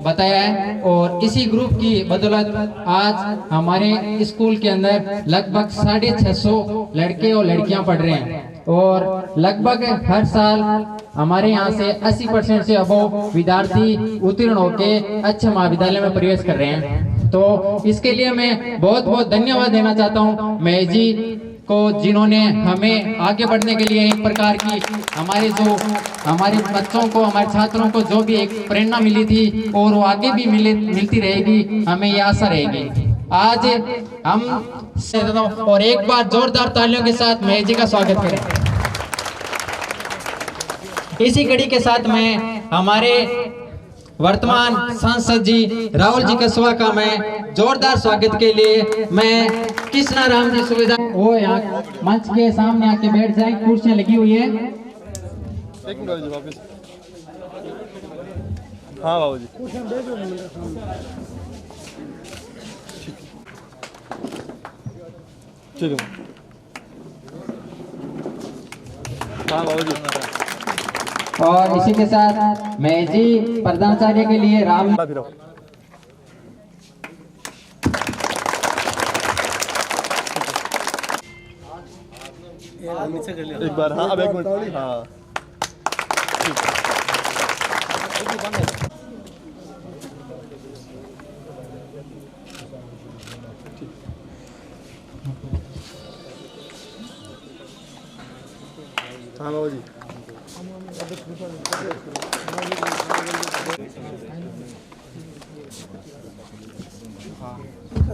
बताया है और इसी ग्रुप की बदौलत आज हमारे स्कूल के अंदर लगभग 650 लड़के और लड़कियां पढ़ रहे हैं और लगभग हर साल हमारे यहाँ से 80% से अबव विद्यार्थी उत्तीर्ण होकर अच्छे महाविद्यालय में प्रवेश कर रहे हैं। तो इसके लिए मैं बहुत बहुत धन्यवाद देना चाहता हूँ महेश जी को, जिन्होंने हमें आगे बढ़ने के लिए एक प्रकार की हमारे बच्चों को, हमारे छात्रों को जो भी एक प्रेरणा मिली थी और वो आगे भी मिलती रहेगी, हमें ये आशा रहेगी। आज हम और एक बार जोरदार तालियों के साथ महेश जी का स्वागत करें। इसी कड़ी के साथ मैं हमारे वर्तमान सांसद जी राहुल जी कसवा का मैं जोरदार स्वागत के लिए मैं कृष्णा राम जी सुविधा वो यहाँ मंच के सामने आके बैठ जाए, कुर्सियां लगी हुई है। हाँ बाबू जी, ठीक है। हाँ बाबू जी। और इसी के साथ मैं जी प्रधानाचार्य के लिए राम एक बार, हाँ अब एक मिनट, हाँ हाँ बाबू जी।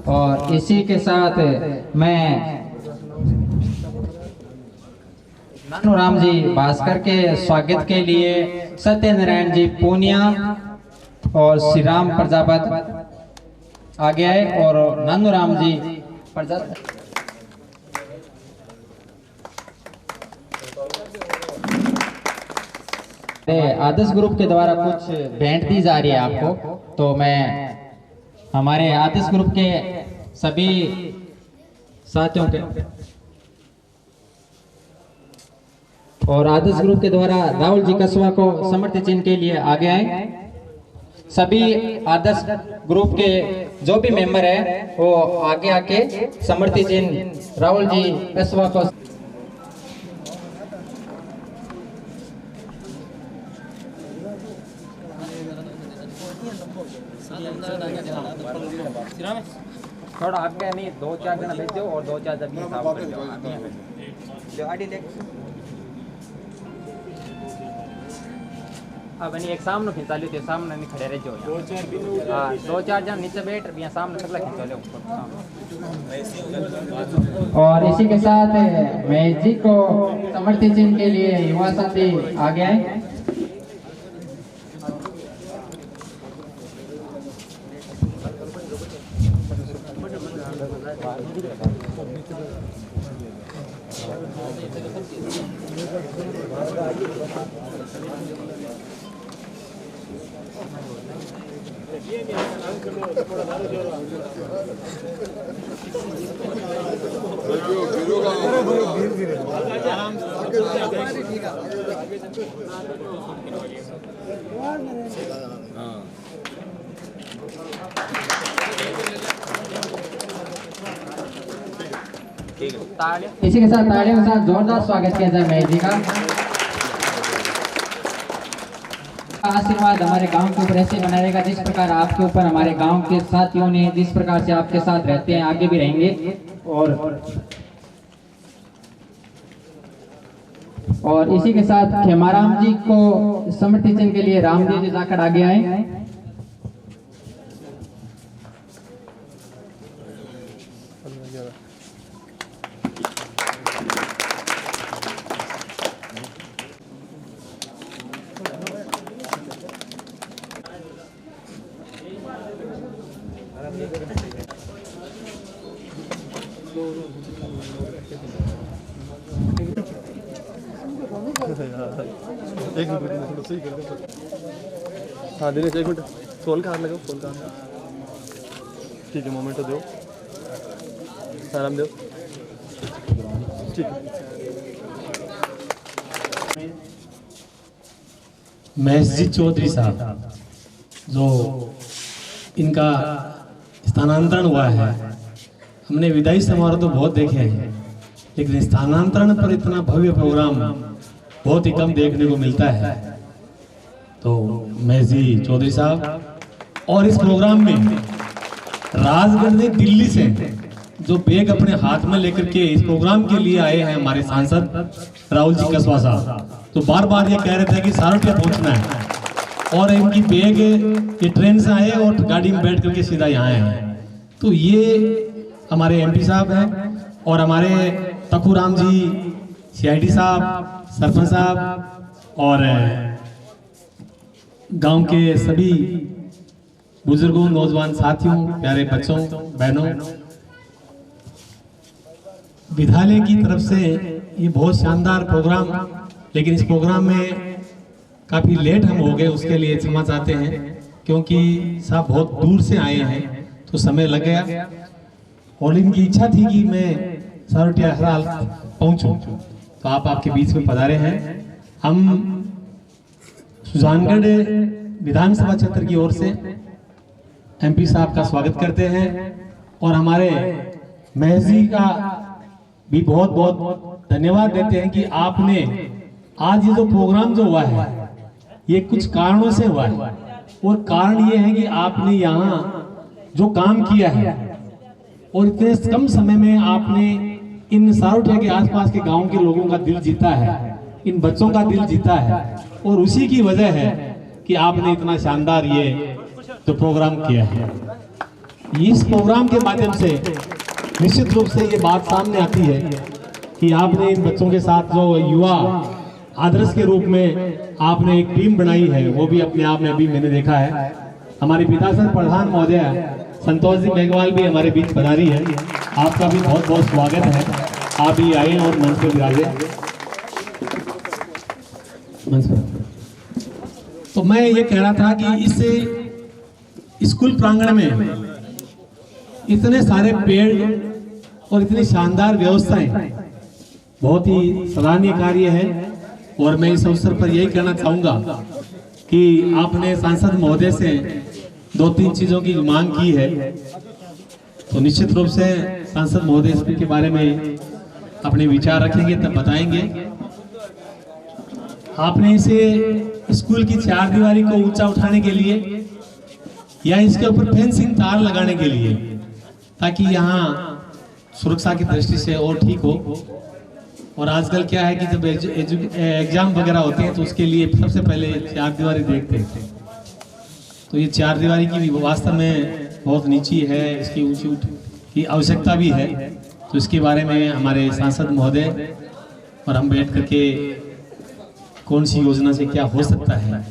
और इसी के साथ मैं नानूराम जी भास्कर के स्वागत के लिए सत्यनारायण जी पूनिया और श्री राम प्रजापत आगे आए और नानूराम जी प्रजापत आदर्श ग्रुप के द्वारा कुछ भेंट दी जा रही है आपको। तो मैं हमारे आदर्श ग्रुप के सभी साथियों के और आदर्श ग्रुप के द्वारा राहुल जी कसवा को समर्थन चिन्ह के लिए आगे आए। सभी आदर्श ग्रुप के जो भी मेंबर है वो आगे आके समर्थन चिन्ह राहुल जी कसवा को थोड़ा आगे नहीं, 2-4 जना भेज दो और 2-4 जब हिसाब कर दो। अब नहीं एक सामने खिंचा लो, तो सामने नहीं खड़े रह जाओ। हाँ 2-4 जन नीचे बैठ यहाँ सामने सबला खिंचा लो। और इसी के साथ महेश जी को समर्थन चिन्ह के लिए युवा साथी आगे आए। इसी के साथ तालियों के साथ जोरदार स्वागत किया जाए महेश जी का। आशीर्वाद हमारे गांव के ऊपर ऐसे बना रहेगा जिस प्रकार आपके ऊपर हमारे गांव के साथियों ने जिस प्रकार से आपके साथ रहते हैं आगे भी रहेंगे। और इसी के साथ खेमाराम जी को समर्थन चिन्ह के लिए रामदेव जी जाकर आगे आए। एक मिनट सही कर दो। हाँ दिनेश एक मिनट, फोन का हाथ लगाओ, फोन का हाथ। ठीक है, मोमेंट दो, आराम दो। ठीक है। महेश जी चौधरी साहब। जो इनका स्थानांतरण हुआ है। हमने विदाई समारोह तो बहुत देखे हैं, लेकिन स्थानांतरण पर इतना भव्य प्रोग्राम बहुत ही कम देखने को मिलता है। तो महजी चौधरी साहब, और इस प्रोग्राम में राजगढ़ ने दिल्ली से जो बैग अपने हाथ में लेकर के इस प्रोग्राम के लिए आए हैं हमारे सांसद राहुल जी कसवा साहब, तो बार बार ये कह रहे थे कि सारोटिया पहुंचना है, और इनकी बैग ये ट्रेन से आए और गाड़ी में बैठ करके सीधा यहाँ आए हैं। तो ये हमारे एमपी साहब हैं, और हमारे तखुराम जी, सीआईडी साहब, सरपंच साहब और गांव के सभी बुजुर्गों, नौजवान साथियों, प्यारे बच्चों, बहनों, विद्यालय की तरफ से ये बहुत शानदार प्रोग्राम, लेकिन इस प्रोग्राम में काफ़ी लेट हम हो गए, उसके लिए क्षमा चाहते हैं, क्योंकि साहब बहुत दूर से आए हैं तो समय लग गया, और इनकी इच्छा थी कि मैं सारोटिया हर हाल पहुँचूँ, तो आप आपके बीच में पधारे हैं। हम सुजानगढ़ विधानसभा क्षेत्र की ओर से एमपी साहब का स्वागत करते हैं, और हमारे महजी का भी बहुत बहुत धन्यवाद देते हैं कि आपने आज ये जो प्रोग्राम जो हुआ है ये कुछ कारणों से हुआ है, और कारण ये है कि आपने यहाँ जो काम किया है और इतने कम समय में आपने इन सारोटिया के आसपास के गांव के लोगों का दिल जीता है, इन बच्चों का दिल जीता है, और उसी की वजह है कि आपने इतना शानदार ये जो प्रोग्राम किया है। इस प्रोग्राम के माध्यम से निश्चित रूप से ये बात सामने आती है कि आपने इन बच्चों के साथ जो युवा आदर्श के रूप में आपने एक टीम बनाई है, वो भी अपने आप में अभी मैंने देखा है। हमारे विधानसभा प्रधान महोदय संतोष जी मेघवाल भी हमारे बीच पधारी है, आपका भी बहुत बहुत स्वागत है। आप भी आए और मंच पर विराजे। तो मैं ये कह रहा था कि इस स्कूल प्रांगण में इतने सारे पेड़ और इतनी शानदार व्यवस्थाएं बहुत ही सराहनीय कार्य है, और मैं इस अवसर पर यही कहना चाहूंगा कि आपने सांसद महोदय से 2-3 चीजों की मांग की है, तो निश्चित रूप से सांसद महोदय इसके बारे में अपने विचार रखेंगे, तब बताएंगे। आपने इसे स्कूल की 4 दीवारी को ऊंचा उठाने के लिए या इसके ऊपर फेंसिंग तार लगाने के लिए, ताकि यहाँ सुरक्षा की दृष्टि से और ठीक हो। और आजकल क्या है कि जब एग्जाम वगैरह होते हैं तो उसके लिए सबसे पहले 4 दीवारी देखते हैं, तो ये 4 दीवारी की भी वास्तव में बहुत नीची है, इसकी ऊंची की आवश्यकता भी है। तो इसके बारे में हमारे सांसद महोदय और हम बैठ करके कौन सी योजना से क्या हो सकता है,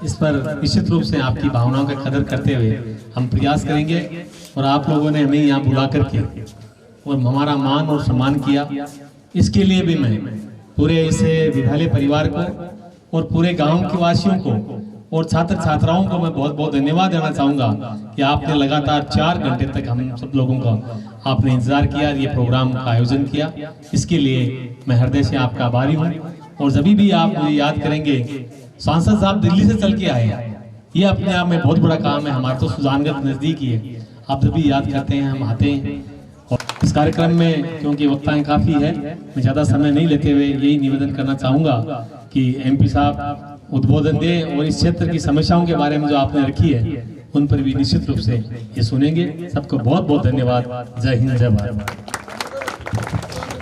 इस पर निश्चित रूप से आपकी भावनाओं का कदर करते हुए हम प्रयास करेंगे। और आप लोगों ने हमें यहाँ बुला करके और हमारा मान और सम्मान किया, इसके लिए भी मैं पूरे इस विद्यालय परिवार को और पूरे गांव के वासियों को और छात्र छात्राओं को मैं बहुत बहुत धन्यवाद देना चाहूँगा कि आपने लगातार 4 घंटे तक हम सब लोगों का आपने इंतजार किया, ये प्रोग्राम का आयोजन किया। इसके लिए मैं हृदय से आपका आभारी हूँ। और जब भी आप मुझे याद करेंगे, सांसद साहब दिल्ली से चल के आए, ये अपने आप में बहुत बड़ा काम है। हमारा तो सुजानगढ़ नज़दीक ही है, आप जब भी याद करते हैं हम आते हैं। और इस कार्यक्रम में क्योंकि वक्ताएं काफ़ी है, मैं ज़्यादा समय नहीं लेते हुए यही निवेदन करना चाहूँगा कि एमपी साहब उद्बोधन दें और इस क्षेत्र की समस्याओं के बारे में जो आपने रखी है उन पर भी निश्चित रूप से ये सुनेंगे। सबको बहुत बहुत धन्यवाद। जय हिंद, जय भारत।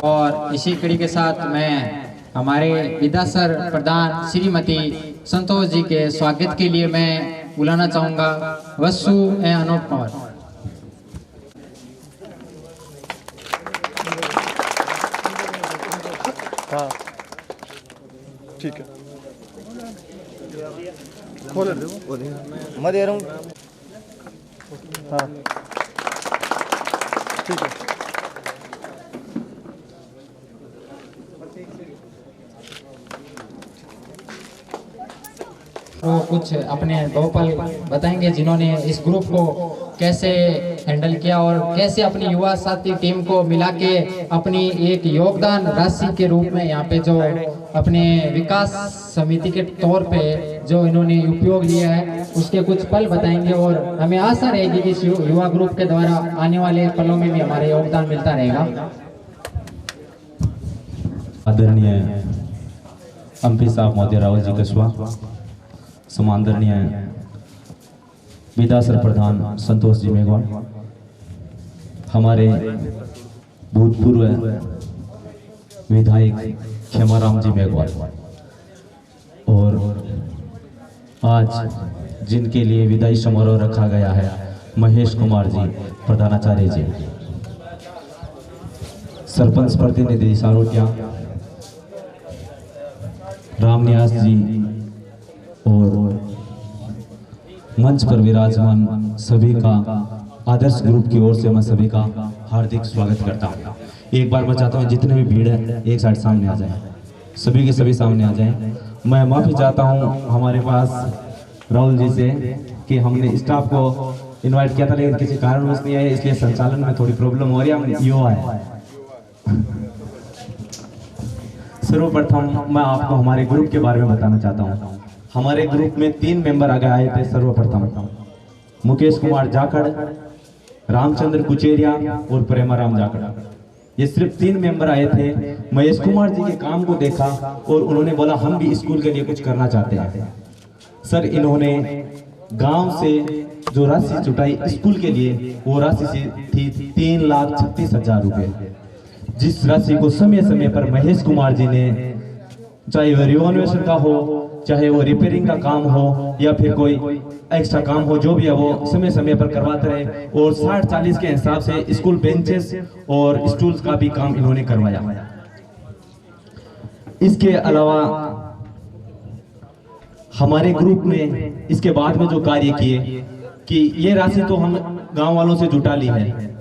और इसी कड़ी के साथ मैं हमारे विधानसभा प्रधान श्रीमती संतोष जी के स्वागत के लिए मैं बुलाना चाहूँगा वसु ए अनूप कुमार। हाँ ठीक है, खोल दे मैं दे रहा हूँ। हाँ ठीक है। तो कुछ अपने 2 पल बताएंगे जिन्होंने इस ग्रुप को कैसे हैंडल किया और कैसे अपनी युवा साथी टीम को मिला के अपनी एक योगदान राशि के रूप में यहाँ पे जो अपने विकास समिति के तौर पे जो इन्होंने उपयोग लिया है उसके कुछ पल बताएंगे और हमें आशा रहेगी कि इस युवा ग्रुप के द्वारा आने वाले पलों में भी हमारा योगदान मिलता रहेगा। आदरणीय एमपी साहब महोदय राहुल जी कस्वा, समादरणीय विधासर प्रधान संतोष जी मेघवाल, हमारे भूतपूर्व विधायक क्षमाराम जी मेघवाल और आज जिनके लिए विदाई समारोह रखा गया है महेश कुमार जी प्रधानाचार्य जी, सरपंच प्रतिनिधि सारोटिया, रामनिवास जी और मंच पर विराजमान सभी का आदर्श ग्रुप की ओर से मैं सभी का हार्दिक स्वागत करता हूँ। एक बार मैं चाहता हूँ जितने भी भीड़ है एक साइड सामने आ जाए, सभी के सभी सामने आ जाए। मैं माफ़ी चाहता हूँ हमारे पास राहुल जी से कि हमने स्टाफ को इनवाइट किया था लेकिन किसी कारणवश नहीं आए, इसलिए संचालन में थोड़ी प्रॉब्लम हो रही है। हम युवा है। सर्वप्रथम मैं आपको हमारे ग्रुप के बारे में बताना चाहता हूँ। हमारे ग्रुप में 3 मेंबर आगे आए थे। सर्वप्रथम मुकेश कुमार जाखड़, रामचंद्र कुचेरिया और प्रेमाराम जाखड़, ये सिर्फ 3 मेंबर आए थे। महेश कुमार जी के काम को देखा और उन्होंने बोला हम भी स्कूल के लिए कुछ करना चाहते हैं। सर इन्होंने गांव से जो राशि जुटाई स्कूल के लिए वो राशि थी 3,36,000 रुपए, जिस राशि को समय समय पर महेश कुमार जी ने, चाहे वो रिनोवेशन का हो, चाहे वो रिपेयरिंग का काम हो या फिर कोई एक्स्ट्रा काम हो, जो भी है वो समय समय पर करवाते रहे और 60-40 के हिसाब से स्कूल बेंचेस और स्टूल्स का भी काम इन्होंने करवाया। इसके अलावा हमारे ग्रुप में इसके बाद में जो कार्य किए कि ये राशि तो हम गांव वालों से जुटा ली है,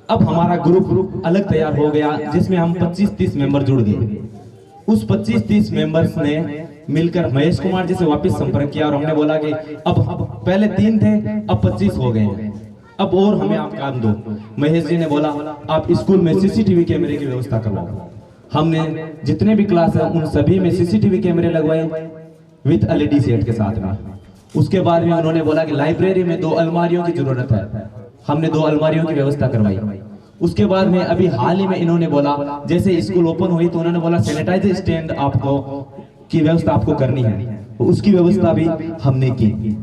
अब हमारा ग्रुप अलग तैयार हो गया जिसमें हम 25-30 मेंबर जुड़ गए। उस 25-30 मेंबर्स ने मिलकर महेश कुमार जी से वापस संपर्क किया और हमने बोला कि अब पहले 3 थे अब 25 हो गए हैं, अब और हमें आप काम दो। महेश जी ने बोला आप स्कूल में सीसीटीवी कैमरे की व्यवस्था करवाओ। हमने जितने भी क्लास है उन सभी में सीसीटीवी कैमरे लगवाए विद एलईडी सेट के साथ में। उसके बाद में उन्होंने बोला कि लाइब्रेरी में 2 अलमारियों की जरूरत है, हमने 2 अलमारियों की व्यवस्था करवाई। उसके बाद में अभी हाल ही में इन्होंने बोला जैसे स्कूल ओपन हुई तो उन्होंने बोला सैनिटाइजर स्टैंड आपको की व्यवस्था आपको करनी है, तो उसकी व्यवस्था भी हमने की।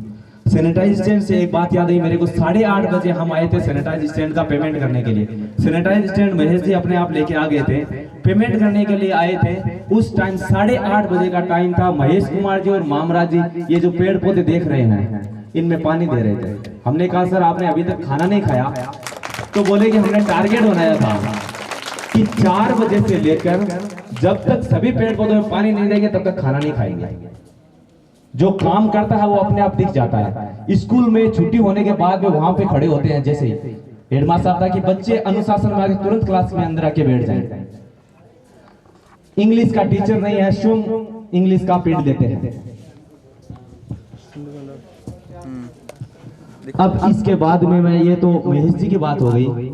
सैनिटाइज स्टैंड से एक बात याद आई मेरे को, 8:30 बजे हम आए थे सैनिटाइज स्टैंड का पेमेंट करने के लिए। सैनिटाइज स्टैंड महेश जी अपने आप लेके आ गए थे, पेमेंट करने के लिए आए थे। उस टाइम 8:30 बजे का टाइम था। महेश कुमार जी और मामराज जी ये जो पेड़ पौधे देख रहे हैं इनमें पानी दे रहे थे। हमने कहा सर आपने अभी तक खाना नहीं खाया, तो बोले कि हमने टारगेट बनाया था कि 4 बजे से लेकर जब तक सभी पेड़ पौधों में पानी नहीं देंगे तब तक खाना नहीं खाएंगे। जो काम करता है वो अपने आप दिख जाता है। स्कूल में छुट्टी होने के बाद में वहां पे खड़े होते हैं, जैसे हेडमास्टर साहब था कि बच्चे अनुशासन में आके तुरंत क्लास में अंदर आके बैठ जाए। इंग्लिश का टीचर नहीं है, शुभ इंग्लिश का पीरियड देते हैं। अब इसके बाद में मैं ये तो महेश जी की बात हो गई।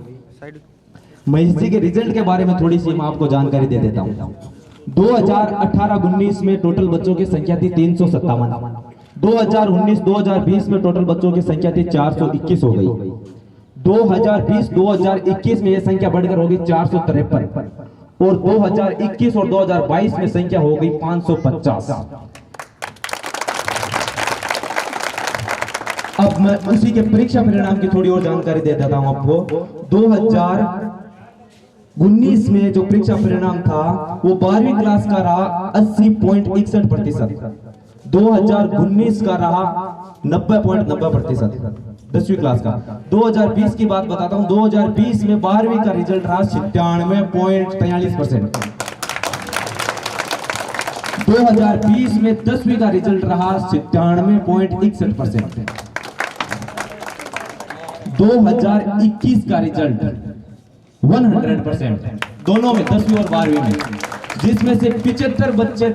महेश जी के रिजल्ट के बारे में थोड़ी सी मैं आपको जानकारी दे देता हूँ। 2018-19 में टोटल बच्चों की संख्या थी 357। 2019-2020 में टोटल बच्चों की संख्या थी 421 हो गई। 2020-2021 में यह संख्या बढ़कर होगी 453 और 2021 और 2022 में संख्या हो गई 550। अब मैं उसी के परीक्षा परिणाम की थोड़ी और जानकारी दे देता हूं आपको। 2019 में जो परीक्षा परिणाम था वो 12वीं क्लास का रहा 80.61%, 2019 का रहा 90.90%, 10वीं क्लास का। 2020 की बात बताता हूं, 2020 में 12वीं का रिजल्ट रहा 97.43%, 2020 में 10वीं का रिजल्ट रहा 97.61%, 2021 का रिजल्ट 100% दोनों में 10वीं और 12वीं में, जिसमें से 75 बच्चे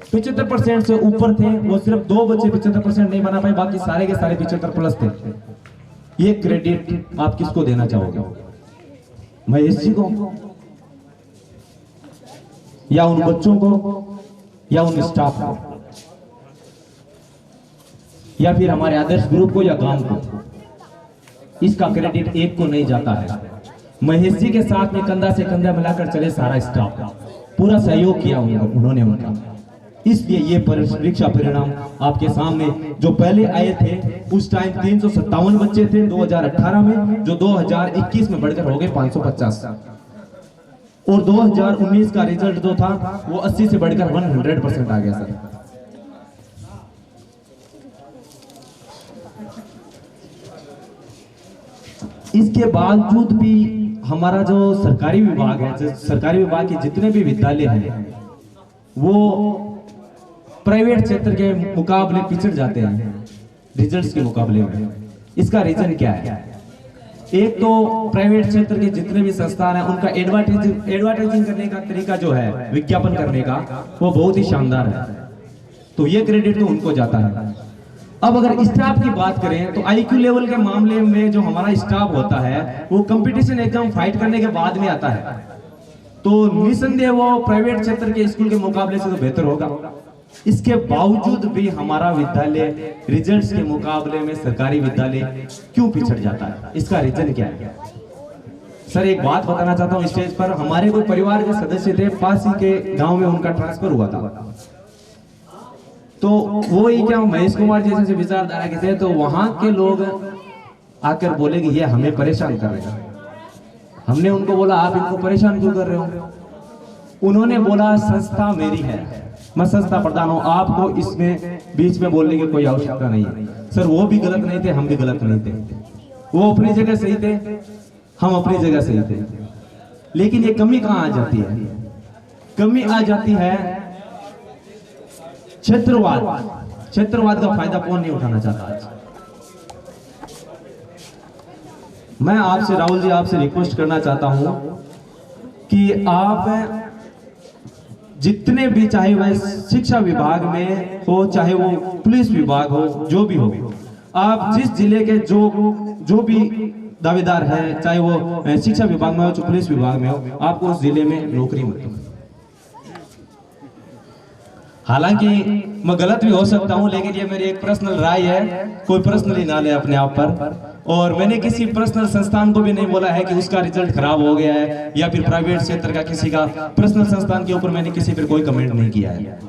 75% से ऊपर थे। वो सिर्फ 2 बच्चे 75% नहीं बना पाए, बाकी सारे के सारे 75 प्लस थे। ये क्रेडिट आप किसको देना चाहोगे? महेश जी को, या उन बच्चों को, या उन स्टाफ को, या फिर हमारे आदर्श ग्रुप को, या गांव को? इसका क्रेडिट एक को नहीं जाता है। महेश जी के साथ में कंधा से कंधा मिलाकर चले सारा स्टाफ, पूरा सहयोग किया उन्होंने उनका। इसलिए ये परीक्षा परिणाम आपके सामने, जो पहले आए थे उस टाइम 357 बच्चे थे 2018 में, जो 2021 में बढ़कर हो गए 550, और 2019 का रिजल्ट जो था वो 80 से बढ़कर 100% आ गया सर। इसके बावजूद भी हमारा जो सरकारी विभाग है, सरकारी विभाग के जितने भी विद्यालय हैं वो प्राइवेट क्षेत्र के मुकाबले पिछड़ जाते हैं रिजल्ट्स के मुकाबले में। इसका रीजन क्या है? एक तो प्राइवेट क्षेत्र के जितने भी संस्थान हैं उनका एडवर्टाइजिंग करने का तरीका जो है, विज्ञापन करने का, वो बहुत ही शानदार है, तो ये क्रेडिट तो उनको जाता है। अब अगर स्टाफ की बात करें तो आईक्यू लेवल के मामले में जो हमारा स्टाफ होता है वो कंपटीशन एग्जाम फाइट करने के बाद में आता है, तो निसंदेह वो प्राइवेट क्षेत्र के स्कूल के मुकाबले से तो बेहतर होगा। इसके बावजूद भी हमारा विद्यालय रिजल्ट्स के मुकाबले में सरकारी विद्यालय क्यों पिछड़ जाता है? इसका रीजन क्या है? सर एक बात बताना चाहता हूँ स्टेज पर, हमारे कोई परिवार के सदस्य थे, पास ही के गांव में उनका ट्रांसफर हुआ था, तो वो ही क्या महेश कुमार जैसे विचारधारा के थे, तो वहां के लोग आकर बोले कि ये हमें परेशान कर रहे हैं। हमने उनको बोला आप इनको परेशान क्यों कर रहे हो? उन्होंने बोला संस्था मेरी है, मैं संस्था प्रधान हूं, आपको इसमें बीच में बोलने की कोई आवश्यकता नहीं है। सर वो भी गलत नहीं थे, हम भी गलत नहीं थे, वो अपनी जगह सही थे, हम अपनी जगह सही थे, लेकिन ये कमी कहां आ जाती है? कमी आ जाती है क्षेत्रवाद का फायदा कौन नहीं उठाना चाहता आज? मैं आपसे राहुल जी आपसे रिक्वेस्ट करना चाहता हूं कि आप जितने भी, चाहे वह शिक्षा विभाग में हो, चाहे वो पुलिस विभाग हो, जो भी हो, आप जिस जिले के जो भी दावेदार है, चाहे वो शिक्षा विभाग में हो, चाहे पुलिस विभाग में हो, आपको उस जिले में नौकरी मिले। हालांकि मैं गलत भी हो सकता हूं, लेकिन ये मेरी एक पर्सनल राय है, कोई पर्सनली ना ले अपने आप पर। और मैंने किसी पर्सनल संस्थान को भी नहीं बोला है कि उसका रिजल्ट खराब हो गया है, या फिर प्राइवेट क्षेत्र का किसी का पर्सनल संस्थान के ऊपर मैंने किसी पर कोई कमेंट नहीं किया है।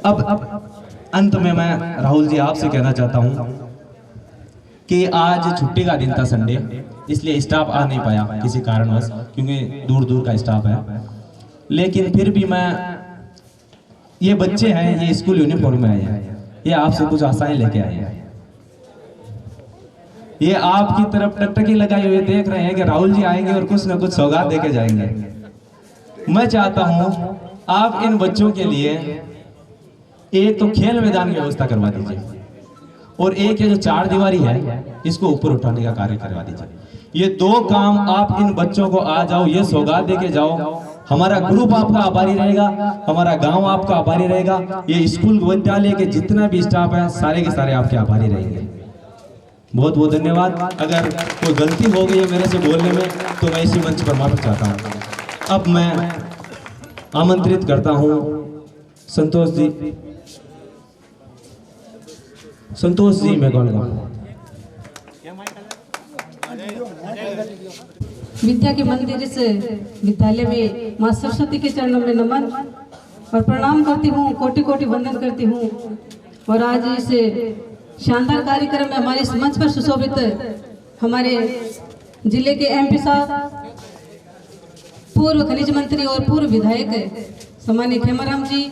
अब अंत में मैं राहुल जी आपसे कहना चाहता हूं कि आज छुट्टी का दिन था, संडे, इसलिए स्टाफ आ नहीं पाया किसी कारणवश, क्योंकि दूर दूर का स्टाफ है। लेकिन फिर भी मैं, ये बच्चे हैं, ये स्कूल यूनिफॉर्म में आए हैं, ये आपसे कुछ आशाएं लेके आए हैं, ये आपकी तरफ टकटकी लगाए हुए देख रहे हैं कि राहुल जी आएंगे और कुछ ना कुछ सौगात देके जाएंगे। मैं चाहता हूं आप इन बच्चों के लिए एक तो खेल मैदान की व्यवस्था करवा दीजिए, और एक ये जो 4 दीवारी है इसको ऊपर उठाने का कार्य करवा दीजिए। ये 2 काम आप इन बच्चों को आ जाओ, ये सौगात देके जाओ। हमारा ग्रुप आपका आभारी रहेगा, हमारा गांव आपका आभारी रहेगा, ये स्कूल विद्यालय के जितना भी स्टाफ है सारे के सारे आपके आभारी रहेंगे। बहुत बहुत धन्यवाद। अगर कोई गलती हो गई है मेरे से बोलने में तो मैं इसी मंच पर माफी चाहता हूं। अब मैं आमंत्रित करता हूं संतोष जी मैं कौन विद्या के मंदिर इस विद्यालय में माँ सरस्वती के चरणों में नमन और प्रणाम करती हूँ, कोटि कोटि वंदन करती हूँ। और आज इस शानदार कार्यक्रम में हमारे इस मंच पर सुशोभित हमारे जिले के एमपी साहब, पूर्व खनिज मंत्री और पूर्व विधायक सम्माननीय खेमाराम जी,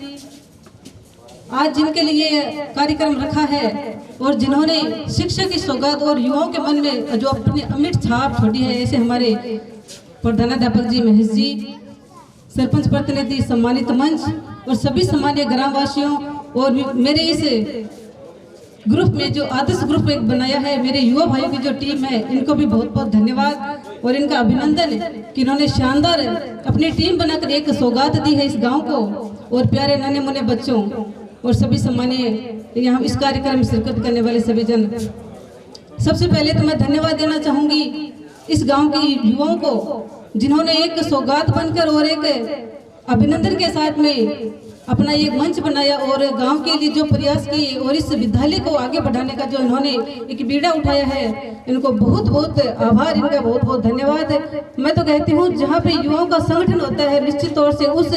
आज जिनके लिए कार्यक्रम रखा है और जिन्होंने शिक्षा की सौगात और युवाओं के मन में जो अपनी अमिट छाप छोड़ी है, ऐसे हमारे प्रधानाध्यापक जी महेश जी, सरपंच प्रतिनिधि, सम्मानित मंच और सभी सम्मानीय ग्रामवासियों, और मेरे इस ग्रुप में जो आदर्श ग्रुप एक बनाया है, मेरे युवा भाइयों की जो टीम है, इनको भी बहुत बहुत धन्यवाद और इनका अभिनंदन कि इन्होंने शानदार अपनी टीम बनाकर एक सौगात दी है इस गाँव को और प्यारे नन्हे मुन्ने बच्चों और सभी सम्मानीय यहाँ इस कार्यक्रम में शिरकत करने वाले सभी जन, सबसे पहले तो मैं धन्यवाद देना चाहूँगी इस गांव के युवाओं को, जिन्होंने एक सौगात बनकर और एक अभिनंदन के साथ में अपना एक मंच बनाया और गांव के लिए जो प्रयास किए और इस विद्यालय को आगे बढ़ाने का जो इन्होंने एक बीड़ा उठाया है, इनको बहुत बहुत आभार, इनका बहुत बहुत धन्यवाद। मैं तो कहती हूँ जहाँ पे युवाओं का संगठन होता है निश्चित तौर से उस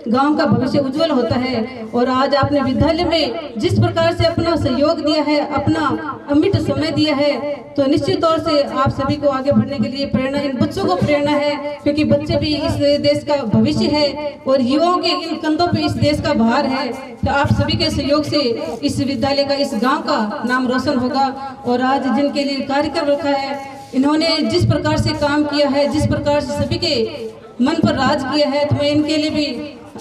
गांव का भविष्य उज्जवल होता है। और आज आपने विद्यालय में जिस प्रकार से अपना सहयोग दिया है, अपना अमिट समय दिया है, तो निश्चित तौर से आप सभी को आगे बढ़ने के लिए प्रेरणा, इन बच्चों को प्रेरणा है, क्योंकि बच्चे भी इस देश का भविष्य है और युवाओं के इन कंधों पे इस देश का भार है। तो आप सभी के सहयोग से इस विद्यालय का, इस गांव का नाम रोशन होगा। और आज जिनके लिए कार्यक्रम रखा है, इन्होंने जिस प्रकार से काम किया है, जिस प्रकार से सभी के मन पर राज किया है, तो मैं इनके लिए भी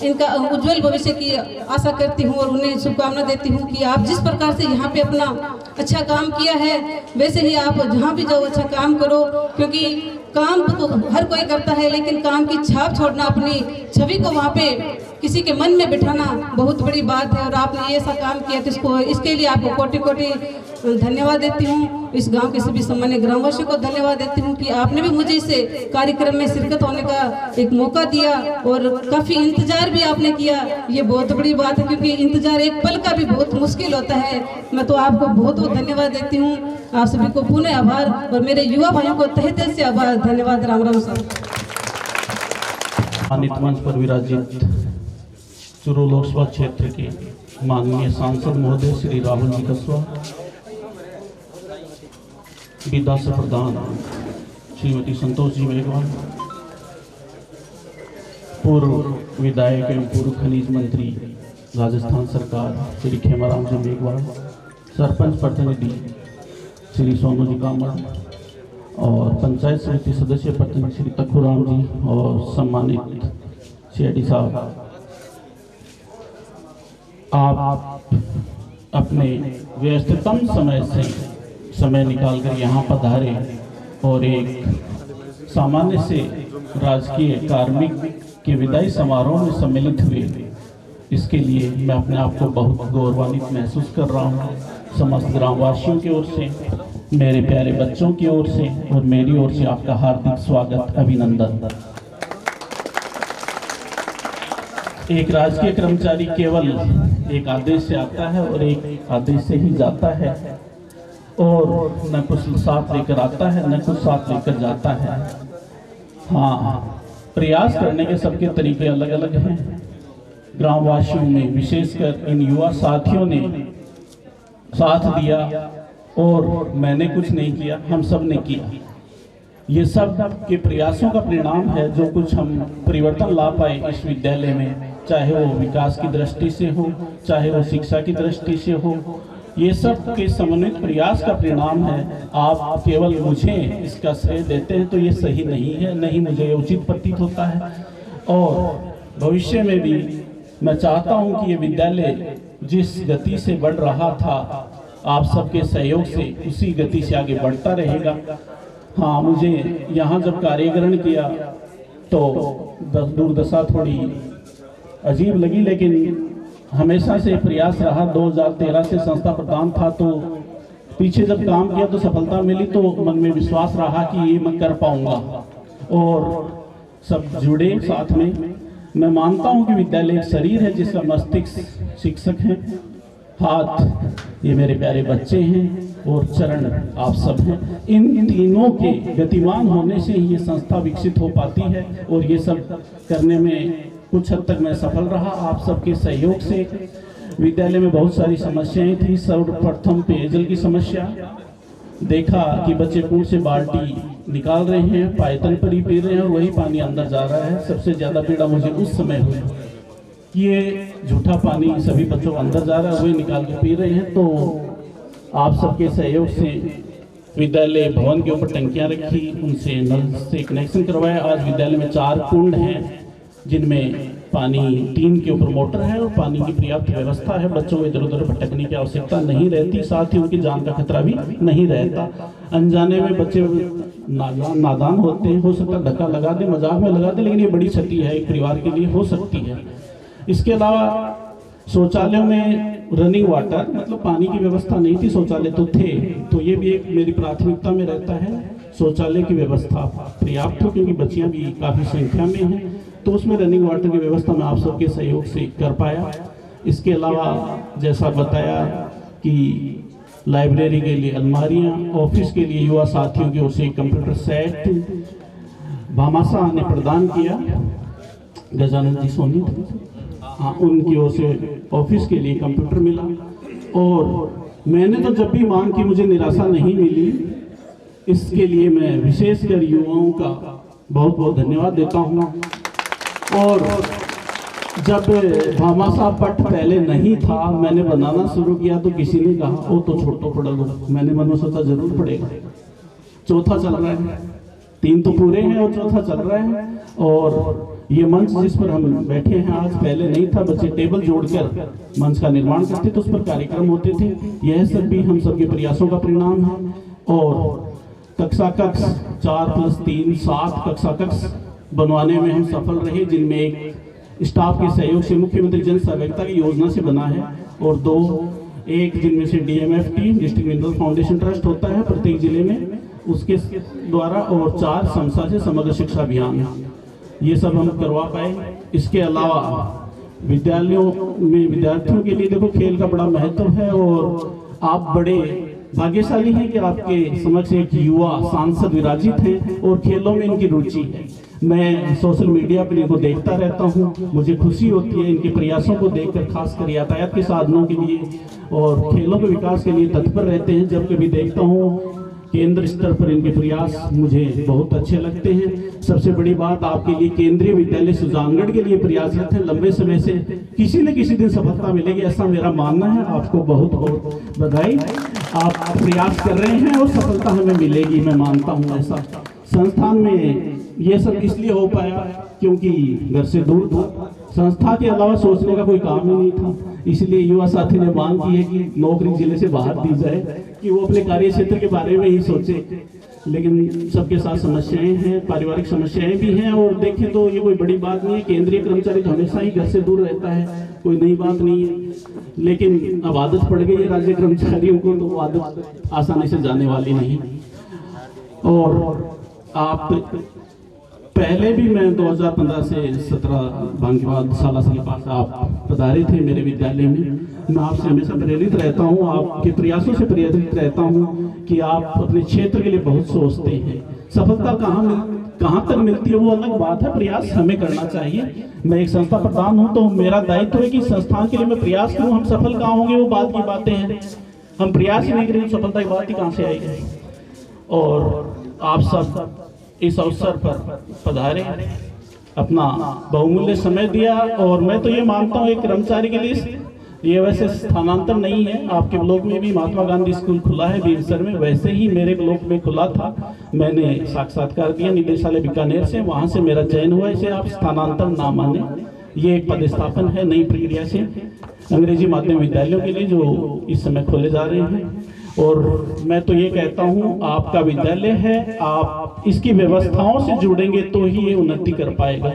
इनका उज्जवल भविष्य की आशा करती हूँ और उन्हें शुभकामना देती हूँ कि आप जिस प्रकार से यहाँ पे अपना अच्छा काम किया है, वैसे ही आप जहाँ भी जाओ अच्छा काम करो, क्योंकि काम तो हर कोई करता है, लेकिन काम की छाप छोड़ना, अपनी छवि को वहाँ पे किसी के मन में बिठाना बहुत बड़ी बात है। और आपने ये ऐसा काम किया, तो इसके लिए आपको कोटि कोटि धन्यवाद देती हूँ। इस गांव के सभी सम्मानित ग्रामवासियों को धन्यवाद देती हूँ कि आपने भी मुझे इस कार्यक्रम में शिरकत होने का एक मौका दिया और काफ़ी इंतजार भी आपने किया। ये बहुत बड़ी बात है, क्योंकि इंतजार एक पल का भी बहुत मुश्किल होता है। मैं तो आपको बहुत बहुत धन्यवाद देती हूँ। आप सभी को पुनः आभार और मेरे युवा भाइयों को तहे दिल से आभार, धन्यवाद। राम राम सर। मंच पर विराजित चुरू लोकसभा क्षेत्र के माननीय सांसद महोदय श्री राहुल जी कस्वा, विधान सभा प्रधान श्रीमती संतोष जी मेघवाल, पूर्व विधायक एवं पूर्व खनिज मंत्री राजस्थान सरकार श्री खेमाराम जी मेघवाल, सरपंच प्रतिनिधि श्री सोनू जी कामड़ और पंचायत समिति सदस्य प्रतिनिधि श्री तखुराम जी और सम्मानित सीआईडी साहब, आप अपने व्यस्ततम समय निकालकर यहाँ पधारे और एक सामान्य से राजकीय कार्मिक के विदाई समारोह में सम्मिलित हुए, इसके लिए मैं अपने आप को बहुत गौरवान्वित महसूस कर रहा हूँ। समस्त ग्रामवासियों की ओर से, मेरे प्यारे बच्चों की ओर से और मेरी ओर से आपका हार्दिक स्वागत, अभिनंदन। एक राजकीय कर्मचारी केवल एक आदेश से आता है और एक आदेश से ही जाता है, और न कुछ साथ लेकर आता है न कुछ साथ लेकर जाता है। हाँ, प्रयास करने के सबके तरीके अलग अलग हैं। ग्रामवासियों में विशेषकर इन युवा साथियों ने साथ दिया और मैंने कुछ नहीं किया, हम सब ने किया। ये सब के प्रयासों का परिणाम है जो कुछ हम परिवर्तन ला पाए इस विद्यालय में, चाहे वो विकास की दृष्टि से हो, चाहे वो शिक्षा की दृष्टि से हो। ये सब के समन्वित प्रयास का परिणाम है। आप केवल मुझे इसका श्रेय देते हैं तो ये सही नहीं है, नहीं मुझे उचित प्रतीत होता है। और भविष्य में भी मैं चाहता हूं कि ये विद्यालय जिस गति से बढ़ रहा था, आप सबके सहयोग से उसी गति से आगे बढ़ता रहेगा। हाँ, मुझे यहाँ जब कार्यग्रहण किया तो दुर्दशा थोड़ी अजीब लगी, लेकिन हमेशा से प्रयास रहा। 2013 से संस्था प्रधान था, तो पीछे जब काम किया तो सफलता मिली, तो मन में विश्वास रहा कि ये मैं कर पाऊंगा और सब जुड़े साथ में। मैं मानता हूं कि विद्यालय एक शरीर है जिसका मस्तिष्क शिक्षक है, हाथ ये मेरे प्यारे बच्चे हैं और चरण आप सब हैं। इन तीनों के गतिमान होने से ही ये संस्था विकसित हो पाती है और ये सब करने में कुछ हद तक मैं सफल रहा आप सबके सहयोग से। विद्यालय में बहुत सारी समस्याएं थी। सर्वप्रथम पेयजल की समस्या, देखा कि बच्चे कुएं से बाल्टी निकाल रहे हैं, पायतन पर ही पी रहे हैं और वही पानी अंदर जा रहा है। सबसे ज़्यादा पीड़ा मुझे उस समय हुई, ये झूठा पानी सभी बच्चों अंदर जा रहा है, वही निकाल के पी रहे हैं। तो आप सबके सहयोग से विद्यालय भवन के ऊपर टंकियाँ रखी, उनसे नल से कनेक्शन करवाया। आज विद्यालय में 4 कुंड हैं जिनमें पानी 3 के ऊपर मोटर है और पानी की पर्याप्त व्यवस्था है। बच्चों को इधर उधर भटकने की आवश्यकता नहीं रहती, साथ ही उनकी जान का खतरा भी नहीं रहता। अनजाने में बच्चे नादान होते हैं, हो सकता है धक्का लगा दे, मजाक में लगा दे, लेकिन ये बड़ी क्षति है एक परिवार के लिए हो सकती है। इसके अलावा शौचालयों में रनिंग वाटर मतलब पानी की व्यवस्था नहीं थी, शौचालय तो थे, तो ये भी एक मेरी प्राथमिकता में रहता है शौचालय की व्यवस्था पर्याप्त हो, क्योंकि बच्चियां भी काफ़ी संख्या में हैं, तो उसमें रनिंग वाटर की व्यवस्था मैं आप सबके सहयोग से कर पाया। इसके अलावा जैसा बताया कि लाइब्रेरी के लिए अलमारियां, ऑफिस के लिए युवा साथियों की ओर से कंप्यूटर सेट भामाशाह ने प्रदान किया, गजानंद जी सोनी, हाँ, उनकी ओर से ऑफिस के लिए कंप्यूटर मिला। और मैंने तो जब भी मांग की मुझे निराशा नहीं मिली, इसके लिए मैं विशेषकर युवाओं का बहुत बहुत धन्यवाद देता हूँ। और जब भामाशाह पट पहले नहीं था, मैंने बनाना शुरू किया तो किसी ने कहा वो तो छोटा पड़ा लो, मैंने मन में सोचा जरूर पड़ेगा। चौथा चल रहा है, 3 तो पूरे हैं और चौथा चल रहा है। और ये मंच जिस पर हम बैठे हैं आज पहले नहीं था, बच्चे टेबल जोड़कर मंच का निर्माण करते तो उस पर कार्यक्रम होते थे। यह सब भी हम सबके प्रयासों का परिणाम है। और कक्षा कक्ष 4+3 7 कक्षा कक्ष बनवाने में हम सफल रहे, जिनमें एक स्टाफ के सहयोग से मुख्यमंत्री जन सहभागिता की योजना से बना है, और 2 एक जिनमें से DMFT district mineral foundation trust होता है प्रत्येक जिले में, उसके द्वारा, और 4 समसा से समग्र शिक्षा अभियान, ये सब हम करवा पाए। इसके अलावा विद्यालयों में विद्यार्थियों के लिए देखो खेल का बड़ा महत्व है, और आप बड़े भाग्यशाली हैं कि आपके समक्ष एक युवा सांसद विराजित हैं और खेलों में इनकी रुचि है। मैं सोशल मीडिया पर इनको देखता रहता हूँ, मुझे खुशी होती है इनके प्रयासों को देखकर, खासकर यातायात के साधनों के लिए और खेलों के विकास के लिए तत्पर रहते हैं। जब कभी देखता हूँ केंद्र स्तर पर इनके प्रयास मुझे बहुत अच्छे लगते हैं। सबसे बड़ी बात, आपके लिए केंद्रीय विद्यालय सुजानगढ़ के लिए प्रयासरत है लंबे समय से, किसी न किसी दिन सफलता मिलेगी ऐसा मेरा मानना है। आपको बहुत बहुत बधाई, आप प्रयास कर रहे हैं और सफलता हमें मिलेगी, मैं मानता हूँ ऐसा। संस्थान में ये सब इसलिए हो पाया क्योंकि घर से दूर था, संस्था के अलावा सोचने का कोई काम ही नहीं था, इसलिए युवा साथी ने मांग की है कि नौकरी जिले से बाहर दी जाए, कि वो अपने कार्य क्षेत्र के बारे में ही सोचे। लेकिन सबके साथ समस्याएं हैं, पारिवारिक समस्याएं भी हैं, और देखें तो ये कोई बड़ी बात नहीं है। केंद्रीय कर्मचारी तो हमेशा ही घर से दूर रहता है, कोई नई बात नहीं है, लेकिन अब आदत पड़ गई है राज्य कर्मचारियों को, तो वो आदत आसानी से जाने वाली नहीं। और आप पहले भी मैं 2015 से 17 बांकीबाद सालासा के पास आप पधारे थे मेरे विद्यालय में। मैं आपसे हमेशा प्रेरित रहता हूँ, आपके प्रयासों से प्रेरित रहता हूँ कि आप अपने क्षेत्र के लिए बहुत सोचते हैं। सफलता कहाँ तक मिलती है वो अलग बात है, प्रयास हमें करना चाहिए। मैं एक संस्था प्रधान हूँ, तो मेरा दायित्व है कि संस्थान के लिए मैं प्रयास करूँ। हम सफल कहाँ होंगे वो बात की बातें हैं, हम प्रयास ही नहीं करेंगे सफलता की बात ही कहाँ से आएगी। और आप सब इस अवसर पर पधारे, अपना बहुमूल्य समय दिया, और मैं तो ये मानता हूँ एक कर्मचारी के लिए ये वैसे स्थानांतर नहीं है। आपके ब्लॉक में भी महात्मा गांधी स्कूल खुला है बीरसर में, वैसे ही मेरे ब्लॉक में खुला था, मैंने साक्षात्कार दिया निदेशालय बीकानेर से, वहां से मेरा चयन हुआ। इसे आप स्थानांतर ना माने, ये एक पदस्थापन है नई प्रक्रिया से अंग्रेजी माध्यम विद्यालयों के लिए जो इस समय खोले जा रहे हैं। और मैं तो ये कहता हूँ आपका विद्यालय है, आप इसकी व्यवस्थाओं से जुड़ेंगे तो ही ये उन्नति कर पाएगा।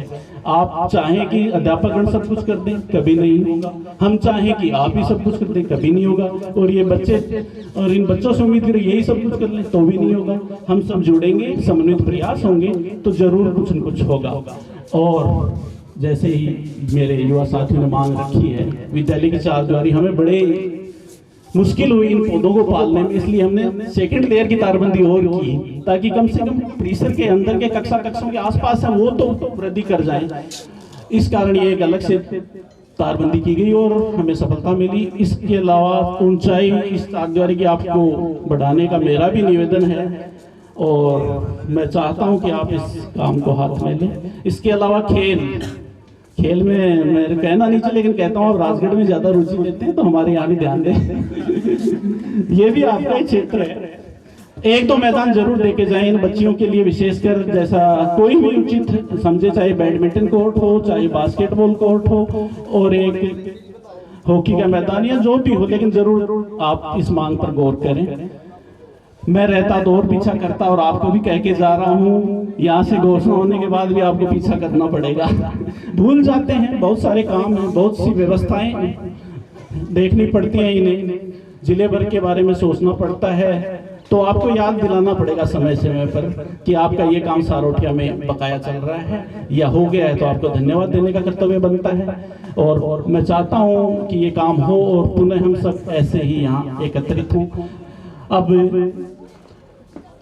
आप चाहें कि अध्यापकगण सब कुछ कर दें, कभी नहीं होगा। हम चाहें कि आप ही सब कुछ कर दें, कभी नहीं होगा। और ये बच्चे और इन बच्चों से उम्मीद करें यही सब कुछ कर लें तो भी नहीं होगा। हम सब जुड़ेंगे, समन्वित प्रयास होंगे तो जरूर कुछ न कुछ होगा। और जैसे ही मेरे युवा साथियों ने मांग रखी है, विद्यालय की चारदीवारी हमें बड़े मुश्किल हुई इन पौधों को पालने में, इसलिए हमने सेकंड लेयर की तारबंदी और की, ताकि कम से कम परिसर के अंदर के कक्षों के आसपास है वो तो वृद्धि कर जाए। इस कारण ये एक अलग से तारबंदी की गई और हमें सफलता मिली। इसके अलावा ऊंचाई इस चारदीवारी की आपको बढ़ाने का मेरा भी निवेदन है, और मैं चाहता हूं कि आप इस काम को हाथ में लें। इसके अलावा खेल में मेरे कहना नहीं चाहिए, लेकिन कहता हूँ आप राजगढ़ में ज्यादा रुचि लेते हैं तो हमारे यहाँ भी ध्यान दें। ये भी आपका ही क्षेत्र है, 1-2 मैदान जरूर देके जाएं इन बच्चियों के लिए, विशेषकर जैसा कोई भी उचित समझे, चाहे बैडमिंटन कोर्ट हो, चाहे बास्केटबॉल कोर्ट हो, और एक हॉकी का मैदान या जो भी हो, लेकिन जरूर आप इस मांग पर गौर करें। मैं रहता तो और पीछा करता, और आपको भी कह के जा रहा हूँ, यहाँ से घोषणा होने के बाद भी आपको पीछा करना पड़ेगा। भूल जाते हैं, बहुत सारे काम हैं, बहुत सी व्यवस्थाएं देखनी पड़ती हैं, इन्हें जिले भर के बारे में सोचना पड़ता है, तो आपको याद दिलाना पड़ेगा समय समय पर कि आपका ये काम सारोठिया में बकाया चल रहा है या हो गया है, तो आपको धन्यवाद देने का कर्तव्य बनता है। और मैं चाहता हूँ कि ये काम हो और पुनः हम सब ऐसे ही यहाँ एकत्रित हों। अब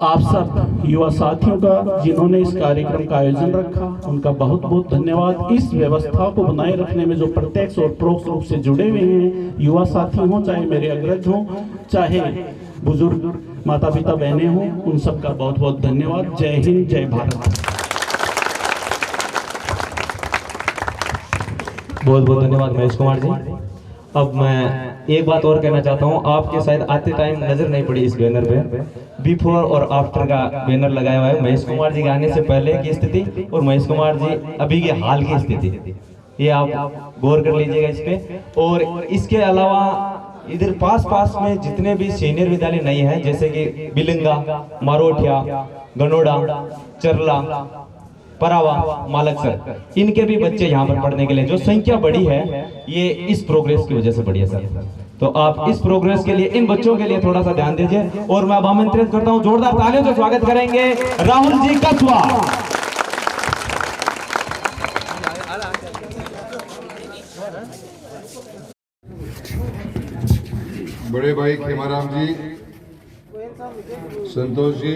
आप सब युवा साथियों का जिन्होंने इस कार्यक्रम का आयोजन रखा, उनका बहुत बहुत धन्यवाद। इस व्यवस्था को बनाए रखने में जो प्रत्यक्ष और परोक्ष रूप से जुड़े हुए हैं, युवा साथी हों, चाहे मेरे अग्रज हों, चाहे बुजुर्ग माता पिता बहनें हों, उन सब का बहुत बहुत धन्यवाद। जय हिंद, जय भारत। बहुत बहुत धन्यवाद महेश कुमार जी। अब मैं एक बात और कहना चाहता हूँ, आपके शायद आते टाइम नजर नहीं पड़ी इस बैनर पे, बिफोर और आफ्टर का बैनर लगाया हुआ है, महेश कुमार जी के आने से पहले की स्थिति और महेश कुमार जी अभी के हाल की स्थिति, ये आप गौर कर लीजिएगा इस पे। और इसके अलावा इधर पास में जितने भी सीनियर विद्यालय नहीं है, जैसे कि बिलंगा, मारोठिया, गनोड़ा, चरला, परावा, मालकसर, इनके भी बच्चे यहाँ पर पढ़ने के लिए, जो संख्या बढ़ी है ये इस प्रोग्रेस की वजह से बढ़ी है सर। तो आप इस प्रोग्रेस के लिए, इन बच्चों के लिए थोड़ा सा ध्यान दीजिए। और मैं अब आमंत्रित करता हूँ, जोरदार तालियों से स्वागत करेंगे राहुल जी कछुआ। बड़े भाई खेमाराम जी, संतोष जी,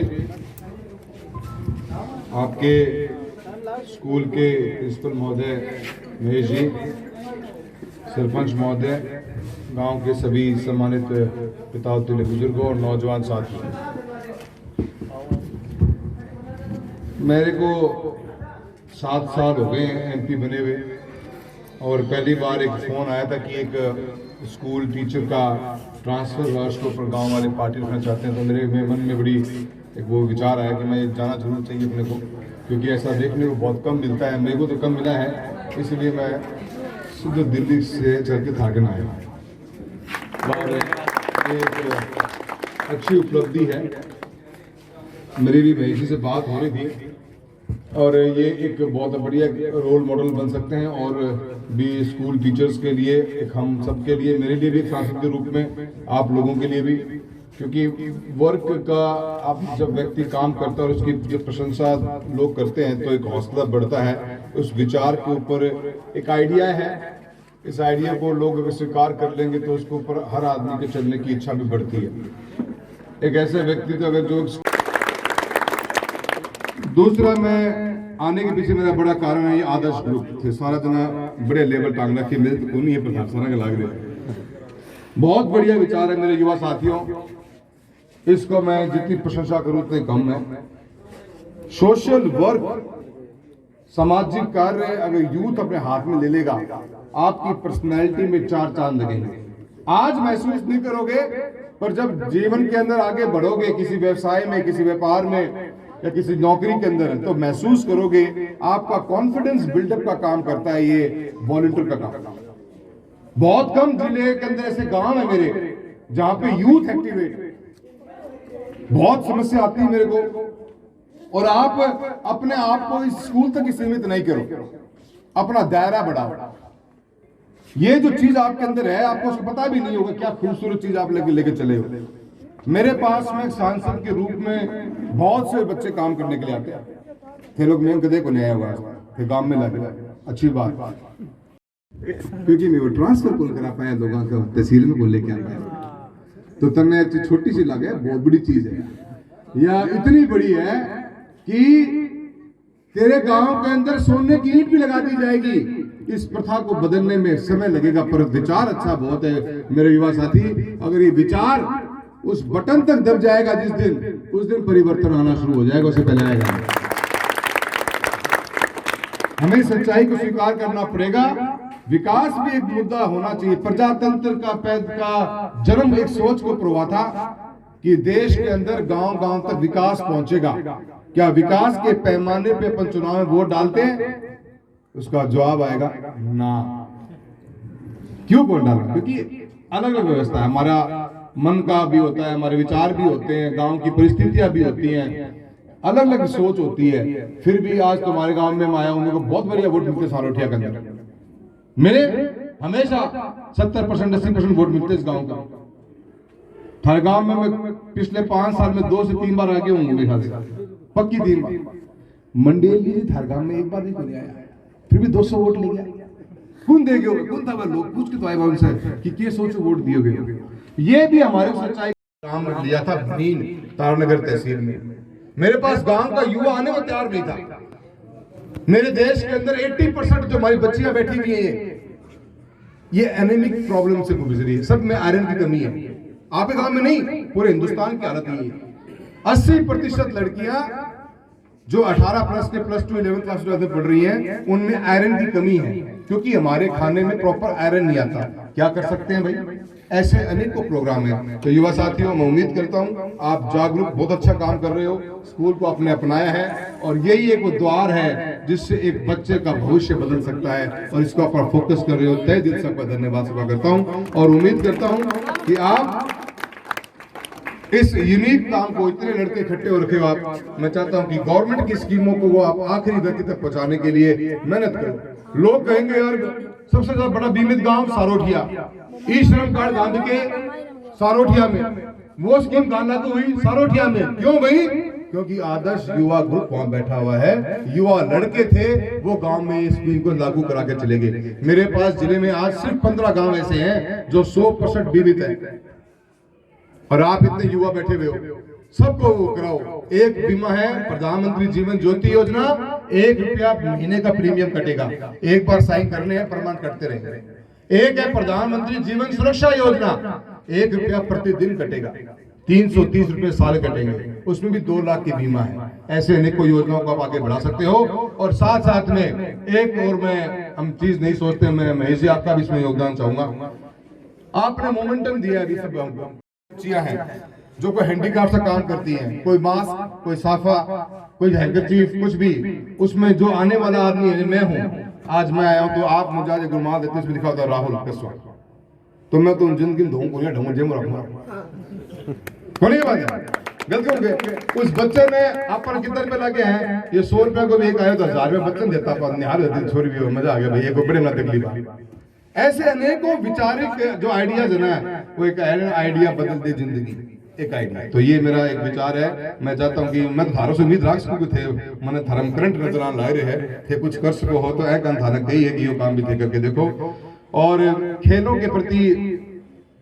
आपके स्कूल के प्रिंसिपल महोदय महेश जी, सरपंच महोदय, गांव के सभी सम्मानित पिता तुल्य बुजुर्गों और नौजवान साथी, मेरे को 7 साल हो गए हैं एमपी बने हुए, और पहली बार एक फ़ोन आया था कि एक स्कूल टीचर का ट्रांसफ़र हुआ, उसके ऊपर गाँव वाले पार्टी रखना चाहते हैं। तो मेरे मन में बड़ी एक वो विचार आया कि मैं जाना जरूर चाहिए अपने को, क्योंकि ऐसा देखने को बहुत कम मिलता है, मेरे को तो कम मिला है, इसलिए मैं सीधे दिल्ली से चल के थागन आया। और ये एक अच्छी उपलब्धि है, मेरी भी महेश जी से बात हो रही थी, और ये एक बहुत बढ़िया रोल मॉडल बन सकते हैं, और भी स्कूल टीचर्स के लिए, एक हम सब के लिए, मेरे लिए भी सांसद के रूप में, आप लोगों के लिए भी, क्योंकि वर्क का आप जब व्यक्ति काम करता है और उसकी जब प्रशंसा लोग करते हैं तो एक हौसला बढ़ता है। उस विचार के ऊपर एक आइडिया है, इस आइडिया को लोग अगर स्वीकार कर लेंगे तो उसके ऊपर हर आदमी के चलने की इच्छा भी बढ़ती है। एक ऐसे व्यक्ति को अगर जो, दूसरा मैं आने के पीछे मेरा बड़ा कारण है, ये आदर्श ग्रुप थे, सारा जना बड़े लेवल टांग रखे, मेरे तो कौन नहीं है प्रधान सारा के लाग रहे, बहुत बढ़िया विचार है मेरे युवा साथियों, इसको मैं जितनी प्रशंसा करूं उतनी कम है। सोशल वर्क, सामाजिक कार्य अगर यूथ अपने हाथ में ले लेगा, आपकी पर्सनैलिटी में 4 चांद लगेंगे। आज महसूस नहीं करोगे, पर जब जीवन के अंदर आगे बढ़ोगे, किसी व्यवसाय में, किसी व्यापार में या किसी नौकरी के अंदर, तो महसूस करोगे आपका कॉन्फिडेंस बिल्डअप का काम करता है ये वॉलंटियर का काम। बहुत कम जिले के अंदर ऐसे गांव है मेरे जहां पे यूथ एक्टिवेट, बहुत समस्या आती है मेरे को, और आप अपने आप को इस स्कूल तक ही सीमित नहीं करो, अपना दायरा बढ़ाओ। ये जो चीज आपके अंदर है, आपको उसको पता भी नहीं होगा क्या खूबसूरत चीज आप लेके चले हो। मेरे पास में एक सांसद के रूप में बहुत से बच्चे काम करने के लिए आते हैं, थे लोग मैं कदे को नहीं आया हुआ, फिर गांव में लगे, अच्छी बात, क्योंकि मैं वो ट्रांसफर कौन करा पाया लोगों का, तहसील में कौन लेके आ पाया, तो तन्ने छोटी सी लगे, बहुत बड़ी चीज है, या इतनी बड़ी है कि तेरे गांव के अंदर सोने की ईंट भी लगा दी जाएगी। इस प्रथा को बदलने में समय लगेगा, पर विचार अच्छा बहुत है मेरे युवा साथी। अगर ये विचार उस बटन तक दब जाएगा जिस दिन, उस दिन परिवर्तन आना शुरू हो जाएगा, उससे पहले आएगा। हमें सच्चाई को स्वीकार करना पड़ेगा। विकास भी एक मुद्दा होना चाहिए। प्रजातंत्र का जन्म एक सोच को प्रवा था कि देश के अंदर गांव-गांव तक विकास पहुंचेगा। क्या विकास के पैमाने पे अपन चुनाव में वोट डालते हैं? उसका जवाब आएगा ना। क्यों वोट डालना? क्योंकि अलग अलग व्यवस्था है, हमारा मन का भी होता है, हमारे विचार भी होते हैं, गांव की परिस्थितियां भी होती हैं, अलग अलग सोच होती है। फिर भी आज तुम्हारे गांव में आया हूं, मेरे को बहुत बढ़िया वोट मिलते सारोठिया के अंदर। मेरे हमेशा 70% 80% वोट मिलते इस गांव का। हर गांव में मैं पिछले 5 साल में 2 से 3 बार आके हूँ मेरे ख्याल से, पक्की 3 बार। मंडेली जी हर गांव में एक बार भी कोई आया, फिर भी 200 वोट ले गया। कौन दे गए, कौन था? लोग पूछ के तो आए उनसे कि क्या सोचो वोट दिए गए। ये भी हमारे सच्चाई काम लिया था भनीन तारानगर तहसील में। मेरे पास गांव का युवा आने को तैयार नहीं था। मेरे देश के अंदर 80% जो हमारी बच्चियां बैठी हुई हैं ये एनीमिक प्रॉब्लम से गुजरी है, सब में आयरन की कमी है। आपके गांव में नहीं, पूरे हिंदुस्तान की हालत ये है। 80% लड़कियां जो 18 प्लस के +2 11th क्लास में पढ़ रही हैं उनमें आयरन की कमी है, क्योंकि हमारे खाने में प्रॉपर आयरन नहीं आता। क्या कर सकते हैं भाई? ऐसे अनेकों प्रोग्राम हैं। तो युवा साथियों, मैं उम्मीद करता हूं आप जागरूक, बहुत अच्छा काम कर रहे हो, स्कूल को आपने अपनाया है और यही एक वो द्वार है जिससे एक बच्चे का भविष्य बदल सकता है और इसको आप फोकस कर रहे हो। तहे दिल से आपका धन्यवाद सभा करता हूं और उम्मीद करता हूं कि आप इस यूनिक काम को, इतने लड़के इकट्ठे हो रखे हो आप, मैं चाहता हूं कि गवर्नमेंट की स्कीमों को वो आप आखिरी व्यक्ति तक पहुंचाने के लिए मेहनत करो। लोग कहेंगे यार सबसे ज्यादा बड़ा बीमित गांव सारोठिया, ई श्रम कार्ड गांधी के सारोठिया में, वो स्कीम कहां लागू हुई? सारोठिया में। क्यों भाई? क्योंकि आदर्श युवा ग्रुप वहां बैठा हुआ है, युवा लड़के थे, वो गांव में इस स्कीम को लागू करा के चले गए। मेरे पास जिले में आज सिर्फ 15 गांव ऐसे हैं जो 100% बीमित है और आप इतने युवा बैठे हुए हो, सबको वो कराओ। एक बीमा है प्रधानमंत्री जीवन ज्योति योजना, ₹1 महीने का प्रीमियम कटेगा, एक बार साइन करने हैं, प्रमाण करते रहेंगे। एक है प्रधानमंत्री जीवन सुरक्षा योजना, ₹1 प्रतिदिन कटेगा, 330 रुपए साल कटेंगे, उसमें भी 2 लाख की बीमा है। ऐसे अनेकों योजनाओं को आप आगे बढ़ा सकते हो। और साथ साथ में एक और मैं हम चीज नहीं सोचते, मैं महेश जी आपका भी इसमें योगदान चाहूंगा। आपने मोमेंटम दिया अभी सब बच्चियां हैं जो कोई हैंडीक्राफ्ट से काम करती हैं, कोई मास्क, कोई साफा, कोई हैंकरचीफ, कुछ भी, उसमें जो आने वाला आदमी है, मैं हूँ। आज मैं आया हूँ तो आप मुझे आज गुरमा देते, इसमें लिखा होता है राहुल कसवा, तो मैं तो जिंदगी में धोऊं पूरी ढंग जेम रखूंगा। कौन ये बात है? गलती हो गई। उस बच्चे ने आप पर कितने रुपए लगे हैं? ये 100 रुपए को भी एक आया तो 1000 रुपए बच्चे देता, पर निहार देती छोरी भी, मजा आ गया भाई, एक बड़े ना तकलीफ। ऐसे अनेकों विचारिक जो आइडियाज है ना, वो एक आइडिया बदल दे जिंदगी, एक आइडिया। तो ये मेरा एक विचार है। मैं चाहता हूँ कि मैं थारों से उम्मीद रख सकूँ थे, मैंने थरम करंट नजर आने लाए रहे थे, कुछ कर सको हो तो ऐ थाना कही है कि ये काम भी थे करके देखो। और खेलों के प्रति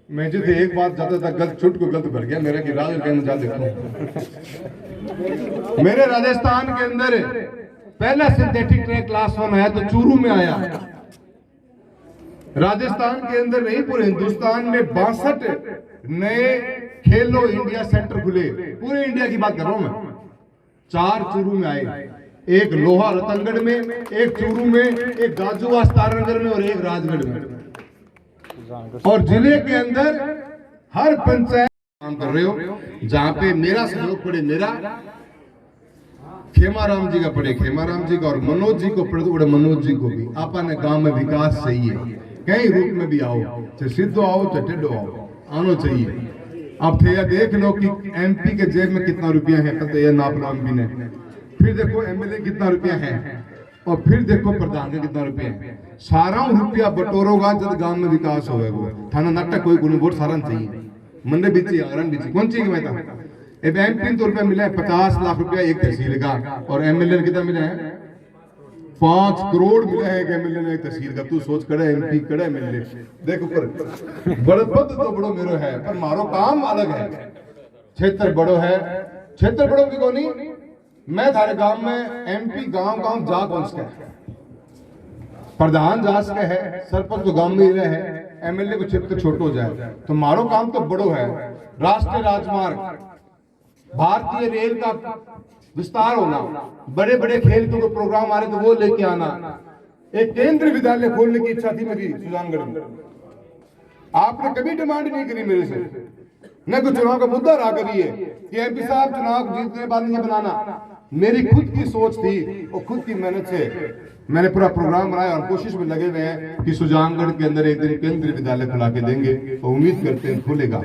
मैं जो थे एक बात ज्यादा था, गलत छुट को गलत भर गया मेरा कि राज देखो मेरे राजस्थान के अंदर पहला सिंथेटिक ट्रैक क्लास 1 आया तो चूरू में आया। राजस्थान के अंदर नहीं, पूरे हिंदुस्तान में 62 नए खेलो इंडिया सेंटर खुले, पूरे इंडिया की बात कर रहा हूं मैं। 4 चूरू में आए, एक लोहा रतनगढ़ में, एक चूरू में, एक गाजूवास तारानगर में और एक राजगढ़ में। और जिले के अंदर हर पंचायत काम कर रहे हो, जहां पे मेरा सहयोग पड़े, मेरा खेमाराम जी का पड़े खेमाराम जी का, और मनोज जी को पड़े मनोज जी को भी। आपने गांव में विकास चाहिए, कई रूप में भी आओ, चाहे सीधो आओ चाहे टेढ़ो आओ, आना चाहिए। अब थे देख लो कि एमपी के जेब में कितना रुपया है, पता है नाप लो एमपी ने, फिर देखो एमएलए कितना रुपया है, और फिर देखो प्रधान का कितना रुपया है। सारा रुपया बटोरोगा जब गांव में विकास होगा। थाना नाटक कोई गुण वोट सारा चाहिए, मंडे बीची अगरन बीची कौन चाहिए मैं था। अब एमपी तो रुपया मिला है 50 लाख रुपया एक तहसील का, और एमएलए कितना मिला है 5 करोड़ मिला है एमएलए ने तहसील का। तू सोच कड़े एमपी कड़े एमएलए देख ऊपर बड़े पद तो बड़ो मेरो है, पर मारो काम अलग है। क्षेत्र बड़ो है, क्षेत्र बड़ो भी कोनी। मैं थारे गांव में एमपी गांव गांव जा पहुंच के प्रधान जास के है, सरपंच तो गांव में ही रहे, एमएलए को क्षेत्र छोटो हो जाए, तो मारो काम तो बड़ो है। राष्ट्रीय राजमार्ग, भारतीय रेल का विस्तार होना, बड़े बड़े खेल के प्रोग्राम आ रहे तो वो लेके आना, एक केंद्रीय विद्यालय खोलने की इच्छा थी मेरी सुजानगढ़ में। आपने कभी डिमांड नहीं करी मेरे से, न कोई चुनाव का मुद्दा रहा कभी है कि एमपी साहब चुनाव जीतने बाद ये बनाना। मेरी खुद की सोच थी और खुद की मेहनत से मैंने पूरा प्रोग्राम बनाया और कोशिश में लगे हुए हैं कि सुजानगढ़ के अंदर एक दिन केंद्रीय विद्यालय खुला के देंगे और उम्मीद करते हैं खुलेगा।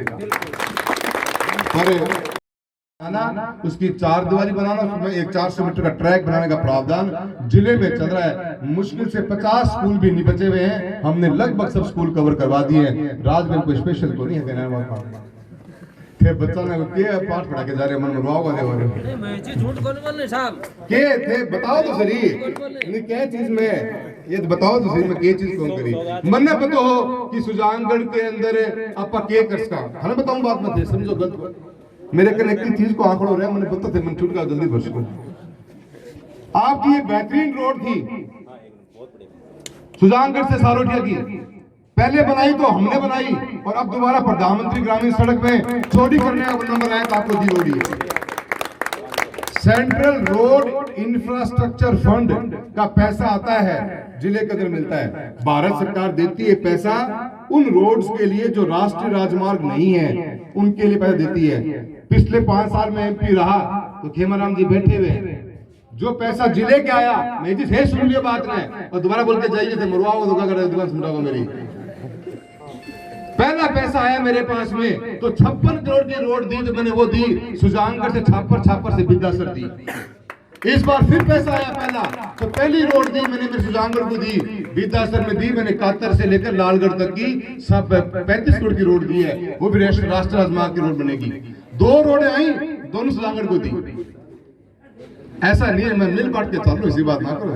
पर उसकी 4 दीवारी बनाना, उसमें एक 400 मीटर का ट्रैक बनाने का प्रावधान जिले में चल रहा है। मुश्किल से 50 स्कूल भी नहीं बचे हुए हैं, हमने लगभग सब स्कूल कवर करवा दिए हैं। राजगढ़ को स्पेशल तो नहीं है देना थे बच्चा ने के पाठ पढ़ा के जा रहे मन मरवाओ वाले हो रहे मैं जी झूठ कौन बोलने साहब के थे बताओ तो सही नहीं क्या चीज में ये बताओ तो सही में के चीज कौन करी मन ने पता हो कि सुजानगढ़ के अंदर आपा के कर सका हने बताऊं बात मत समझो गलत मेरे कने एक चीज को आंकड़ो रहे मैंने पता थे मन छूट गया जल्दी बस को आपकी ये बेहतरीन रोड थी सुजानगढ़ से सारोटिया की पहले बनाई तो हमने बनाई और अब दोबारा प्रधानमंत्री ग्रामीण सड़क में चोरी करने का नंबर आया तो आपको दी होगी। सेंट्रल रोड इंफ्रास्ट्रक्चर फंड का पैसा आता है जिले के अंदर मिलता है, भारत सरकार देती है पैसा उन रोड्स के लिए जो राष्ट्रीय राजमार्ग नहीं है उनके लिए पैसा देती है। पिछले 5 साल में एमपी रहा तो खेमाराम जी बैठे हुए जो पैसा जिले के आया मैं जी से सुन लिया बात में और दोबारा बोल के जाइए थे मरवाओ धोखा कर दोबारा समझाओ मेरी पहला पैसा आया मेरे पास में तो 56 करोड़ की रोड दी तो मैंने वो दी सुजानगढ़ से छापर से विद्यासर दी। इस बार फिर पैसा आया पहला तो पहली रोड दी मैंने मेरे सुजानगढ़ को दी, विद्यासर में दी मैंने कातर से लेकर लालगढ़ तक की सब 35 करोड़ की रोड दी है, वो भी राष्ट्रीय राजमार्ग की रोड बनेगी। 2 रोडें आई दोनों सुजानगढ़ को दी। ऐसा नहीं है मैं मिल बांट के चल रहा हूं इसी बात ना करो।